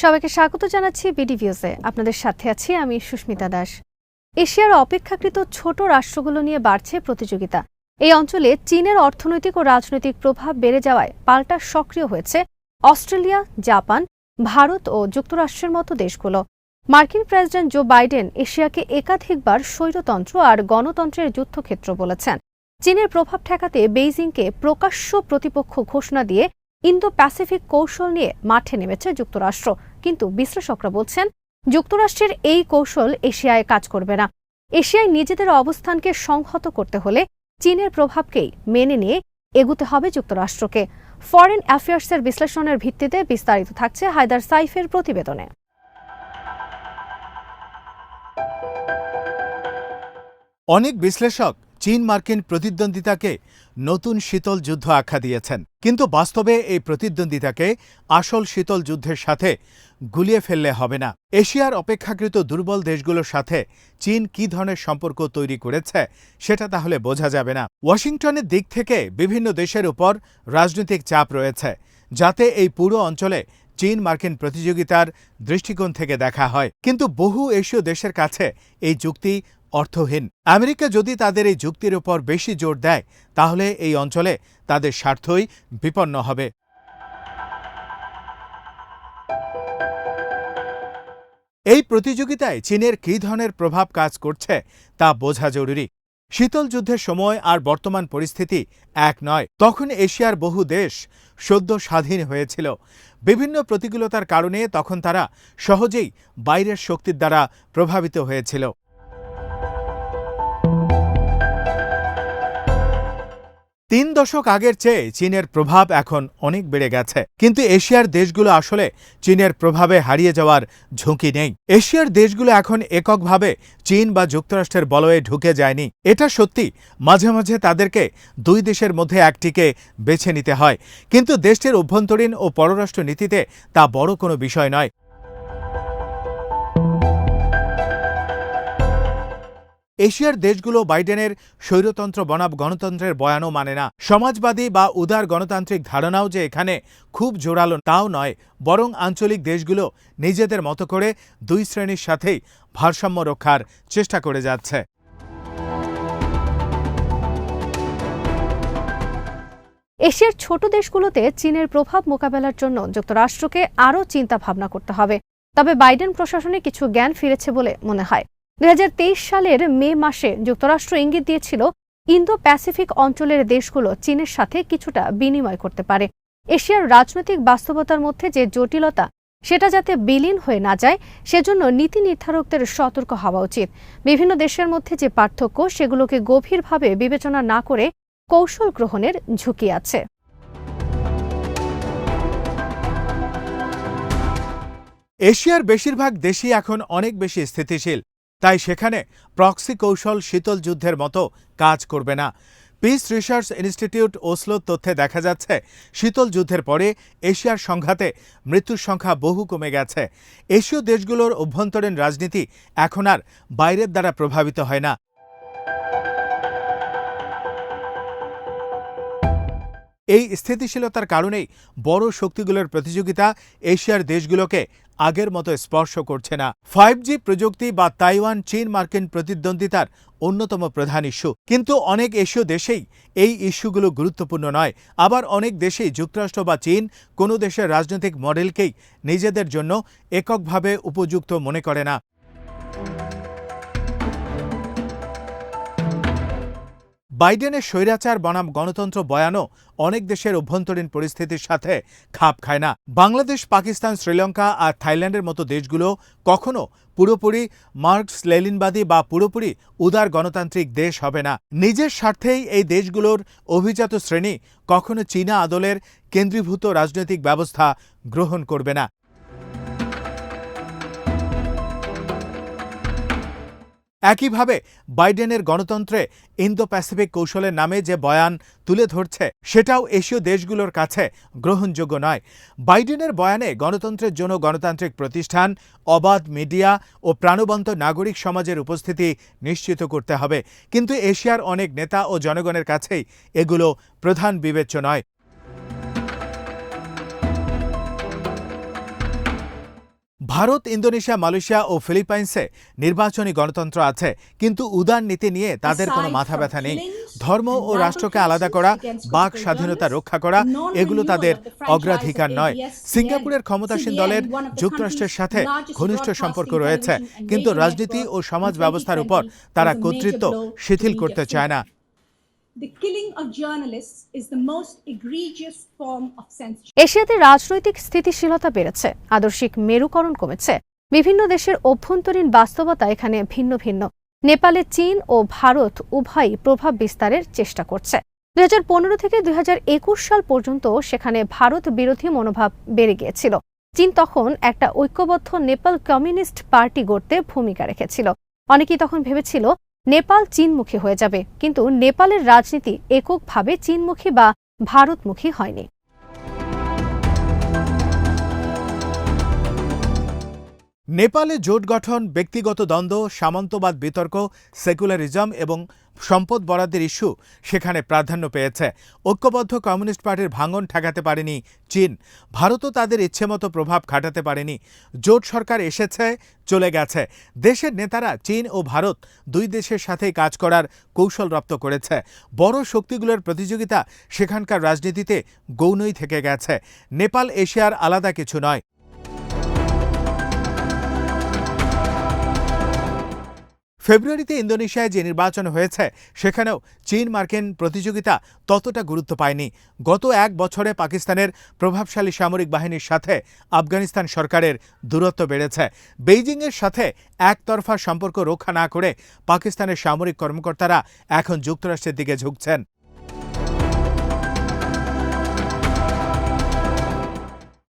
সবাইকে স্বাগত জানাচ্ছি বিডিভিউজে। আপনাদের সাথে আছি আমি সুস্মিতা দাস। এশিয়ার অপেক্ষাকৃত ছোট রাষ্ট্রগুলো নিয়ে বাড়ছে প্রতিযোগিতা। এই অঞ্চলে চীনের অর্থনৈতিক ও রাজনৈতিক প্রভাব বেড়ে যাওয়ায় পাল্টা সক্রিয় হয়েছে অস্ট্রেলিয়া, জাপান, ভারত ও যুক্তরাষ্ট্রের মতো দেশগুলো। মার্কিন প্রেসিডেন্ট জো বাইডেন এশিয়াকে একাধিকবার স্বৈরতন্ত্র আর গণতন্ত্রের যুদ্ধক্ষেত্র বলেছেন। চীনের প্রভাব ঠেকাতে বেইজিংকে প্রকাশ্য প্রতিপক্ষ ঘোষণা দিয়ে ইন্দো প্যাসিফিক কৌশল নিয়ে মাঠে নেমেছে যুক্তরাষ্ট্র। কিন্তু বিশ্লেষকরা বলছেন, যুক্তরাষ্ট্রের এই কৌশল এশিয়ায় কাজ করবে না। এশিয়ায় নিজেদের অবস্থানকে সংহত করতে হলে চীনের প্রভাবকেই মেনে নিয়ে এগুতে হবে যুক্তরাষ্ট্রকে। ফরেন অ্যাফেয়ার্সের বিশ্লেষণের ভিত্তিতে বিস্তারিত থাকছে হায়দার সাইফের প্রতিবেদনে। অনেক বিশ্লেষক চীন মার্কিন প্রতিদ্বন্দ্বিতাকে নতুন শীতল যুদ্ধ আখ্যা দিয়েছেন, কিন্তু বাস্তবে এই প্রতিদ্বন্দ্বিতাকে আসল শীতল যুদ্ধের সাথে গুলিয়ে ফেললে হবে না। এশিয়ার অপেক্ষাকৃত দুর্বল দেশগুলোর সাথে চীন কী ধরনের সম্পর্ক তৈরি করেছে সেটা তাহলে বোঝা যাবে না। ওয়াশিংটনের দিক থেকে বিভিন্ন দেশের উপর রাজনৈতিক চাপ রয়েছে, যাতে এই পুরো অঞ্চলে চীন মার্কিন প্রতিযোগিতার দৃষ্টিকোণ থেকে দেখা হয়। কিন্তু বহু এশীয় দেশের কাছে এই যুক্তি অর্থহীন। আমেরিকা যদি তাদের এই যুক্তির উপর বেশি জোর দেয়, তাহলে এই অঞ্চলে তাদের স্বার্থই বিপন্ন হবে। এই প্রতিযোগিতায় চীনের কী ধরনের প্রভাব কাজ করছে তা বোঝা জরুরি। শীতল যুদ্ধের সময় আর বর্তমান পরিস্থিতি এক নয়। তখন এশিয়ার বহু দেশ সদ্য স্বাধীন হয়েছিল। বিভিন্ন প্রতিকূলতার কারণে তখন তারা সহজেই বাইরের শক্তির দ্বারা প্রভাবিত হয়েছিল। ৩ দশক আগের চেয়ে চীনের প্রভাব এখন অনেক বেড়ে গেছে, কিন্তু এশিয়ার দেশগুলো আসলে চীনের প্রভাবে হারিয়ে যাওয়ার ঝুঁকি নেই। এশিয়ার দেশগুলো এখন এককভাবে চীন বা যুক্তরাষ্ট্রের বলয়ে ঢুকে যায়নি। এটা সত্যি, মাঝে মাঝে তাদেরকে দুই দেশের মধ্যে একটিকে বেছে নিতে হয়, কিন্তু দেশটির অভ্যন্তরীণ ও পররাষ্ট্র নীতিতে তা বড় কোনো বিষয় নয়। এশিয়ার দেশগুলো বাইডেনের স্বৈরতন্ত্র বনাম গণতন্ত্রের বয়ানও মানে না। সমাজবাদী বা উদার গণতান্ত্রিক ধারণাও যে এখানে খুব জোরালো তাও নয়, বরং আঞ্চলিক দেশগুলো নিজেদের মতো করে দুই শ্রেণীর সাথেই ভারসাম্য রক্ষার চেষ্টা করে যাচ্ছে। এশিয়ার ছোট দেশগুলোতে চীনের প্রভাব মোকাবেলার জন্য যুক্তরাষ্ট্রকে আরও চিন্তা ভাবনা করতে হবে। তবে বাইডেন প্রশাসনে কিছু জ্ঞান ফিরেছে বলে মনে হয়। 2023 সালের মে মাসে যুক্তরাষ্ট্র ইঙ্গিত দিয়েছিল ইন্দো প্যাসিফিক অঞ্চলের দেশগুলো চীনের সাথে কিছুটা বিনিময় করতে পারে। এশিয়ার রাজনৈতিক বাস্তবতার মধ্যে যে জটিলতা, সেটা যাতে বিলীন হয়ে না যায় সেজন্য নীতি নির্ধারকদের সতর্ক হওয়া উচিত। বিভিন্ন দেশের মধ্যে যে পার্থক্য, সেগুলোকে গভীরভাবে বিবেচনা না করে কৌশল গ্রহণের ঝুঁকি আছে। এশিয়ার বেশিরভাগ দেশই এখন অনেক বেশি স্থিতিশীল, তাই সেখানে প্রক্সি কৌশল শীতল যুদ্ধের মতো কাজ করবে না। পিস রিসার্চ ইনস্টিটিউট ওসলোর তথ্যে দেখা যাচ্ছে, শীতল যুদ্ধের পরে এশিয়ার সংঘাতে মৃত্যুর সংখ্যা বহু কমে গেছে। এশীয় দেশগুলোর অভ্যন্তরীণ রাজনীতি এখন আর বাইরের দ্বারা প্রভাবিত হয় না। এই স্থিতিশীলতার কারণেই বড় শক্তিগুলোর প্রতিযোগিতা এশিয়ার দেশগুলোকে আগের মতো স্পর্শ করছে না। 5G প্রযুক্তি বা তাইওয়ান চীন মার্কিন প্রতিদ্বন্দ্বিতার অন্যতম প্রধান ইস্যু, কিন্তু অনেক এশীয় দেশেই এই ইস্যুগুলো গুরুত্বপূর্ণ নয়। আবার অনেক দেশেই যুক্তরাষ্ট্র বা চীন কোনো দেশের রাজনৈতিক মডেলকেই নিজেদের জন্য এককভাবে উপযুক্ত মনে করে না। বাইডেনের স্বৈরাচার বনাম গণতন্ত্র বয়ানও অনেক দেশের অভ্যন্তরীণ পরিস্থিতির সাথে খাপ খায় না। বাংলাদেশ, পাকিস্তান, শ্রীলঙ্কা আর থাইল্যান্ডের মতো দেশগুলো কখনো পুরোপুরি মার্কস লেনিনবাদী বা পুরোপুরি উদার গণতান্ত্রিক দেশ হবে না। নিজের স্বার্থেই এই দেশগুলোর অভিজাত শ্রেণী কখনো চীনা আদলের কেন্দ্রীভূত রাজনৈতিক ব্যবস্থা গ্রহণ করবে না। একইভাবে বাইডেনের গণতন্ত্রে ইন্দো প্যাসিফিক কৌশলের নামে যে বয়ান তুলে ধরছে, সেটাও এশীয় দেশগুলোর কাছে গ্রহণযোগ্য নয়। বাইডেনের বয়ানে গণতন্ত্রের জন্য গণতান্ত্রিক প্রতিষ্ঠান, অবাধ মিডিয়া ও প্রাণবন্ত নাগরিক সমাজের উপস্থিতি নিশ্চিত করতে হবে, কিন্তু এশিয়ার অনেক নেতা ও জনগণের কাছেই এগুলো প্রধান বিবেচ্য নয়। ভারত, ইন্দোনেশিয়া, মালয়েশিয়া ও ফিলিপাইন্সে নির্বাচনী গণতন্ত্র আছে, কিন্তু উদার নীতি নিয়ে তাদের কোনো মাথা ব্যথা নেই। ধর্ম ও রাষ্ট্রকে আলাদা করা, বাক স্বাধীনতা রক্ষা করা এগুলো তাদের অগ্রাধিকার নয়। সিঙ্গাপুরের ক্ষমতাসীন দলের যুক্তরাষ্ট্রের সাথে ঘনিষ্ঠ সম্পর্ক রয়েছে, কিন্তু রাজনীতি ও সমাজ ব্যবস্থার উপর তারা কর্তৃত্ব শিথিল করতে চায় না। The killing of journalists is the most egregious form of censorship. এশিয়াতে রাজনৈতিক স্থিতিশীলতা বেড়েছে, আদর্শিক মেরুকরণ কমেছে। বিভিন্ন দেশের অভ্যন্তরীণ বাস্তবতা এখানে ভিন্ন ভিন্ন। নেপালে চীন ও ভারত উভয়ই প্রভাব বিস্তারের চেষ্টা করছে। 2015 থেকে 2021 সাল পর্যন্ত সেখানে ভারত বিরোধী মনোভাব বেড়ে গিয়েছিল। চীন তখন একটা ঐক্যবদ্ধ নেপাল কমিউনিস্ট পার্টি গড়তে ভূমিকা রেখেছিল। অনেকেই তখন ভেবেছিল নেপাল চীনমুখী হয়ে যাবে, কিন্তু নেপালের রাজনীতি এককভাবে চীনমুখী বা ভারতমুখী হয়নি। নেপালে জোট গঠন, ব্যক্তিগত দ্বন্দ্ব, সামন্তবাদ বিতর্ক, সেকুলারিজম এবং সম্পদ বরাদ্দের ইস্যু সেখানে প্রাধান্য পেয়েছে। ঐক্যবদ্ধ কমিউনিস্ট পার্টির ভাঙন ঠেকাতে পারেনি চীন। ভারতও তাদের ইচ্ছেমতো প্রভাব খাটাতে পারেনি। জোট সরকার এসেছে, চলে গেছে। দেশের নেতারা চীন ও ভারত দুই দেশের সাথেই কাজ করার কৌশল রপ্ত করেছে। বড় শক্তিগুলোর প্রতিযোগিতা সেখানকার রাজনীতিতে গৌণই থেকে গেছে। নেপাল এশিয়ার আলাদা কিছু নয়। ফেব্রুয়ারিতে ইন্দোনেশিয়ায় যে নির্বাচন হয়েছে সেখানেও চীন মার্কিন প্রতিযোগিতা ততটা গুরুত্ব পায়নি। গত এক বছরে পাকিস্তানের প্রভাবশালী সামরিক বাহিনীর সাথে আফগানিস্তান সরকারের দূরত্ব বেড়েছে। বেইজিংয়ের সাথে একতরফা সম্পর্ক রক্ষা না করে পাকিস্তানের সামরিক কর্মকর্তারা এখন যুক্তরাষ্ট্রের দিকে ঝুঁকছেন।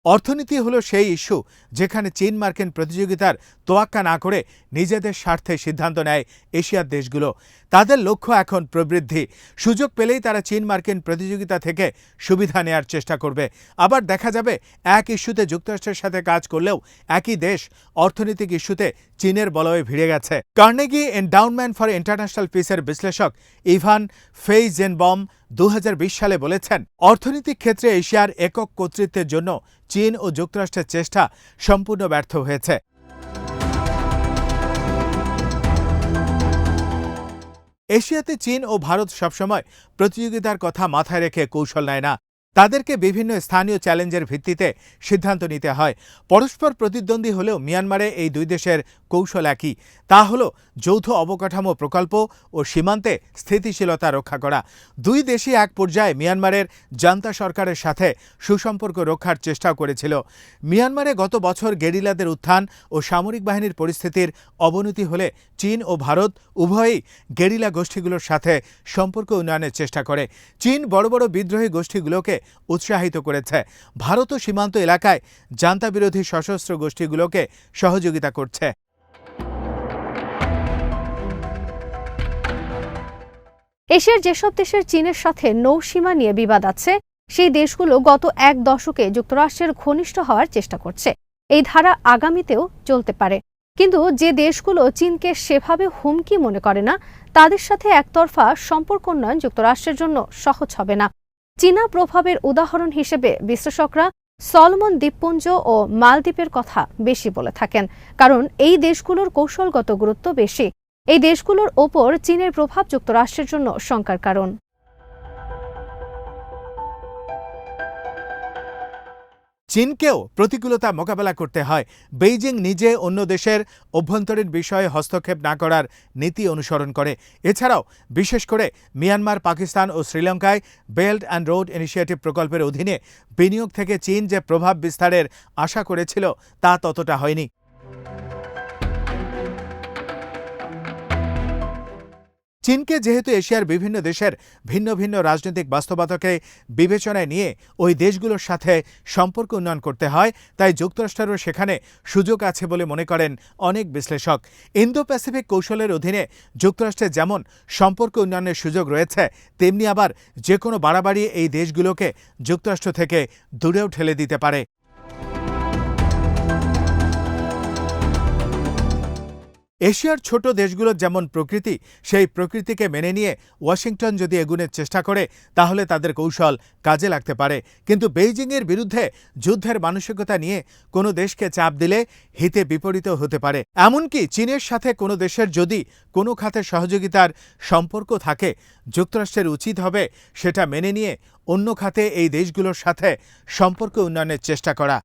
অর্থনীতি হলো সেই ইস্যু যেখানে চীন মার্কিন প্রতিযোগিতার তোয়াক্কা না করে নিজেদের স্বার্থে সিদ্ধান্ত নেয় এশিয়ার দেশগুলো। তাদের লক্ষ্য এখন প্রবৃদ্ধি। সুযোগ পেলেই তারা চীন মার্কিন প্রতিযোগিতা থেকে সুবিধা নেয়ার চেষ্টা করবে। আবার দেখা যাবে এক ইস্যুতে যুক্তরাষ্ট্রের সাথে কাজ করলেও একই দেশ অর্থনৈতিক ইস্যুতে চীনের বলয়ে ভিড়ে গেছে। কার্নেগি এন্ডাউনমেন্ট ফর ইন্টারন্যাশনাল পিসের বিশ্লেষক ইভান ফেইজেনবম 2020 সালে বলেছেন, অর্থনৈতিক ক্ষেত্রে এশিয়ার একক কর্তৃত্বের জন্য চীন ও যুক্তরাষ্ট্রের চেষ্টা সম্পূর্ণ ব্যর্থ হয়েছে। এশিয়াতে চীন ও ভারত সবসময় প্রতিযোগিতার কথা মাথায় রেখে কৌশল নেয় না। তাদেরকে বিভিন্ন স্থানীয় চ্যালেঞ্জের ভিত্তিতে সিদ্ধান্ত নিতে হয়। পরস্পর প্রতিদ্বন্দ্বী হলেও মিয়ানমারে এই দুই দেশের কৌশল একই, তা হল যৌথ অবকাঠামো প্রকল্প ও সীমান্তে স্থিতিশীলতা রক্ষা করা। দুই দেশই এক পর্যায়ে মিয়ানমারের জান্তা সরকারের সাথে সুসম্পর্ক রক্ষার চেষ্টাও করেছিল। মিয়ানমারে গত বছর গেরিলাদের উত্থান ও সামরিক বাহিনীর পরিস্থিতির অবনতি হলে চীন ও ভারত উভয়ই গেরিলা গোষ্ঠীগুলোর সাথে সম্পর্ক উন্নয়নের চেষ্টা করে। চীন বড় বড় বিদ্রোহী গোষ্ঠীগুলোকে উৎসাহিত করেছে। ভারতও সীমান্ত এলাকায় জান্তা বিরোধী সশস্ত্র গোষ্ঠীগুলোকে সহযোগিতা করছে। এশিয়ার যেসব দেশের চীনের সাথে নৌসীমা নিয়ে বিবাদ আছে, সেই দেশগুলো গত এক দশকে যুক্তরাষ্ট্রের ঘনিষ্ঠ হওয়ার চেষ্টা করছে। এই ধারা আগামীতেও চলতে পারে। কিন্তু যে দেশগুলো চীনকে সেভাবে হুমকি মনে করে না, তাদের সাথে একতরফা সম্পর্ক উন্নয়ন যুক্তরাষ্ট্রের জন্য সহজ হবে না। চীনা প্রভাবের উদাহরণ হিসেবে বিশ্লেষকরা সলোমন দ্বীপপুঞ্জ ও মালদ্বীপের কথা বেশি বলে থাকেন, কারণ এই দেশগুলোর কৌশলগত গুরুত্ব বেশি। এই দেশগুলোর ওপর চীনের প্রভাব যুক্তরাষ্ট্রের জন্য শঙ্কার কারণ। চীনকেও প্রতিকূলতা মোকাবেলা করতে হয়। বেইজিং নিজে অন্য দেশের অভ্যন্তরীণ বিষয়ে হস্তক্ষেপ না করার নীতি অনুসরণ করে। এছাড়াও বিশেষ করে মিয়ানমার, পাকিস্তান ও শ্রীলঙ্কায় বেল্ট অ্যান্ড রোড ইনিশিয়েটিভ প্রকল্পের অধীনে বিনিয়োগ থেকে চীন যে প্রভাব বিস্তারের আশা করেছিল তা ততটা হয়নি। চীনকে যেহেতু এশিয়ার বিভিন্ন দেশের ভিন্ন ভিন্ন রাজনৈতিক বাস্তবতাকে বিবেচনায় নিয়ে ওই দেশগুলোর সাথে সম্পর্ক উন্নয়ন করতে হয়, তাই যুক্তরাষ্ট্রেরও সেখানে সুযোগ আছে বলে মনে করেন অনেক বিশ্লেষক। ইন্দো প্যাসিফিক কৌশলের অধীনে যুক্তরাষ্ট্রের যেমন সম্পর্ক উন্নয়নের সুযোগ রয়েছে, তেমনি আবার যে কোনো বাড়াবাড়ি এই দেশগুলোকে যুক্তরাষ্ট্র থেকে দূরেও ঠেলে দিতে পারে। এশিয়ার ছোট দেশগুলোর যেমন প্রকৃতি, সেই প্রকৃতিকে মেনে নিয়ে ওয়াশিংটন যদি এগুনের চেষ্টা করে তাহলে তাদের কৌশল কাজে লাগতে পারে। কিন্তু বেইজিংয়ের বিরুদ্ধে যুদ্ধের মানসিকতা নিয়ে কোনো দেশকে চাপ দিলে হিতে বিপরীত হতে পারে। এমনকি চীনের সাথে কোনো দেশের যদি কোনো খাতে সহযোগিতার সম্পর্ক থাকে, যুক্তরাষ্ট্রের উচিত হবে সেটা মেনে নিয়ে অন্য খাতে এই দেশগুলোর সাথে সম্পর্ক উন্নয়নের চেষ্টা করা।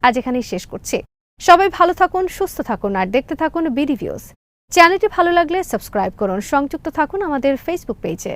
আজ এখানেই শেষ করছি। সবাই ভালো থাকুন, সুস্থ থাকুন আর দেখতে থাকুন বিডি ভিউজ। চ্যানেলটি ভালো লাগলে সাবস্ক্রাইব করুন, সংযুক্ত থাকুন আমাদের ফেসবুক পেজে।